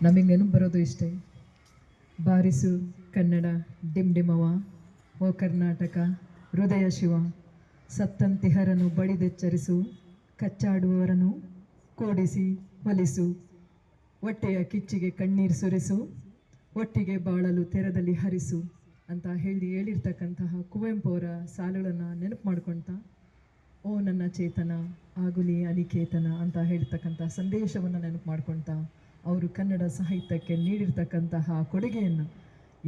ನಮಗೆ ನೆನಪು ಬರೋದು ಇಷ್ಟೇ. ಬಾರಿಸು ಕನ್ನಡ ಡಿಂಡಿಮವ, ಓ ಕರ್ನಾಟಕ ಹೃದಯ ಶಿವ, ಸತ್ತಂತಿಹರನು ಬಡಿದೆಚ್ಚರಿಸು, ಕಚ್ಚಾಡುವವರನು ಕೂಡಿಸಿ ಹೊಲಿಸು, ಹೊಟ್ಟೆಯ ಕಿಚ್ಚಿಗೆ ಕಣ್ಣೀರು ಸುರಿಸು, ಒಟ್ಟಿಗೆ ಬಾಳಲು ತೆರದಲ್ಲಿ ಹರಿಸು ಅಂತ ಹೇಳಿರ್ತಕ್ಕಂತಹ ಕುವೆಂಪು ಅವರ ಸಾಲುಗಳನ್ನು ನೆನಪು ಮಾಡ್ಕೊಳ್ತಾ, ಓ ನನ್ನ ಚೇತನ ಆಗುಲಿ ಅನಿಕೇತನ ಅಂತ ಹೇಳ್ತಕ್ಕಂಥ ಸಂದೇಶವನ್ನು ನೆನಪು ಮಾಡ್ಕೊಳ್ತಾ, ಅವರು ಕನ್ನಡ ಸಾಹಿತ್ಯಕ್ಕೆ ನೀಡಿರ್ತಕ್ಕಂತಹ ಕೊಡುಗೆಯನ್ನು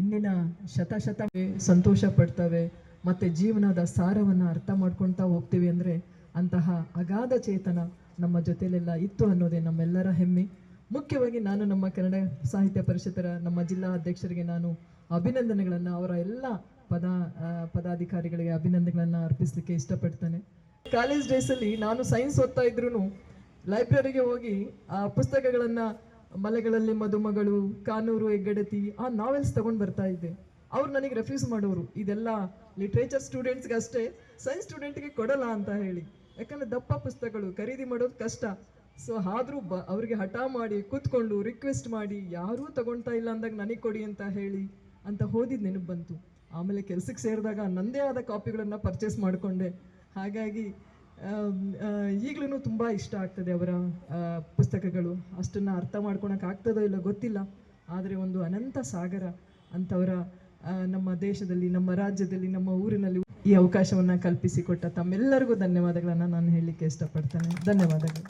ಇಂದಿನ ಶತಶತವೇ ಸಂತೋಷ ಪಡ್ತವೆ ಮತ್ತು ಜೀವನದ ಸಾರವನ್ನು ಅರ್ಥ ಮಾಡ್ಕೊಳ್ತಾ ಹೋಗ್ತೀವಿ ಅಂದರೆ ಅಂತಹ ಅಗಾಧ ಚೇತನ ನಮ್ಮ ಜೊತೆಲೆಲ್ಲ ಇತ್ತು ಅನ್ನೋದೇ ನಮ್ಮೆಲ್ಲರ ಹೆಮ್ಮೆ. ಮುಖ್ಯವಾಗಿ ನಾನು ನಮ್ಮ ಕನ್ನಡ ಸಾಹಿತ್ಯ ಪರಿಷತ್ತರ ನಮ್ಮ ಜಿಲ್ಲಾ ಅಧ್ಯಕ್ಷರಿಗೆ ನಾನು ಅಭಿನಂದನೆಗಳನ್ನು, ಅವರ ಎಲ್ಲ ಪದಾಧಿಕಾರಿಗಳಿಗೆ ಅಭಿನಂದನೆಗಳನ್ನು ಅರ್ಪಿಸಲಿಕ್ಕೆ ಇಷ್ಟಪಡ್ತೇನೆ. ಕಾಲೇಜ್ ಡೇಸಲ್ಲಿ ನಾನು ಸೈನ್ಸ್ ಓದ್ತಾ ಇದ್ರೂ ಲೈಬ್ರರಿಗೆ ಹೋಗಿ ಆ ಪುಸ್ತಕಗಳನ್ನು ಮಲೆಗಳಲ್ಲಿ ಮದುಮಗಳು, ಕಾನೂರು ಹೆಗ್ಗಡತಿ ಆ ನಾವೆಲ್ಸ್ ತಗೊಂಡು ಬರ್ತಾ ಇದ್ದೆ. ಅವ್ರು ನನಗೆ ರೆಫ್ಯೂಸ್ ಮಾಡೋರು, ಇದೆಲ್ಲ ಲಿಟ್ರೇಚರ್ ಸ್ಟೂಡೆಂಟ್ಸ್ಗೆ ಅಷ್ಟೇ, ಸೈನ್ಸ್ ಸ್ಟೂಡೆಂಟ್ಗೆ ಕೊಡಲ್ಲ ಅಂತ ಹೇಳಿ. ಯಾಕಂದರೆ ದಪ್ಪ ಪುಸ್ತಕಗಳು ಖರೀದಿ ಮಾಡೋದು ಕಷ್ಟ. ಸೊ ಆದರೂ ಅವ್ರಿಗೆ ಹಠ ಮಾಡಿ ಕೂತ್ಕೊಂಡು ರಿಕ್ವೆಸ್ಟ್ ಮಾಡಿ ಯಾರೂ ತಗೊಳ್ತಾ ಇಲ್ಲ ಅಂದಾಗ ನನಗೆ ಕೊಡಿ ಅಂತ ಹೇಳಿ ಅಂತ ಓದಿದ ನೆನಪು ಬಂತು. ಆಮೇಲೆ ಕೆಲಸಕ್ಕೆ ಸೇರಿದಾಗ ನನ್ನದೇ ಆದ ಕಾಪಿಗಳನ್ನು ಪರ್ಚೇಸ್ ಮಾಡಿಕೊಂಡೆ. ಹಾಗಾಗಿ ಈಗಲೂ ತುಂಬ ಇಷ್ಟ ಆಗ್ತದೆ ಅವರ ಪುಸ್ತಕಗಳು. ಅಷ್ಟನ್ನು ಅರ್ಥ ಮಾಡ್ಕೊಳಕ್ಕೆ ಆಗ್ತದೋ ಇಲ್ಲ ಗೊತ್ತಿಲ್ಲ, ಆದರೆ ಒಂದು ಅನಂತ ಸಾಗರ ಅಂಥವರ ನಮ್ಮ ದೇಶದಲ್ಲಿ, ನಮ್ಮ ರಾಜ್ಯದಲ್ಲಿ, ನಮ್ಮ ಊರಿನಲ್ಲಿ ಈ ಅವಕಾಶವನ್ನು ಕಲ್ಪಿಸಿಕೊಟ್ಟ ತಮ್ಮೆಲ್ಲರಿಗೂ ಧನ್ಯವಾದಗಳನ್ನು ನಾನು ಹೇಳಲಿಕ್ಕೆ ಇಷ್ಟಪಡ್ತೇನೆ. ಧನ್ಯವಾದಗಳು.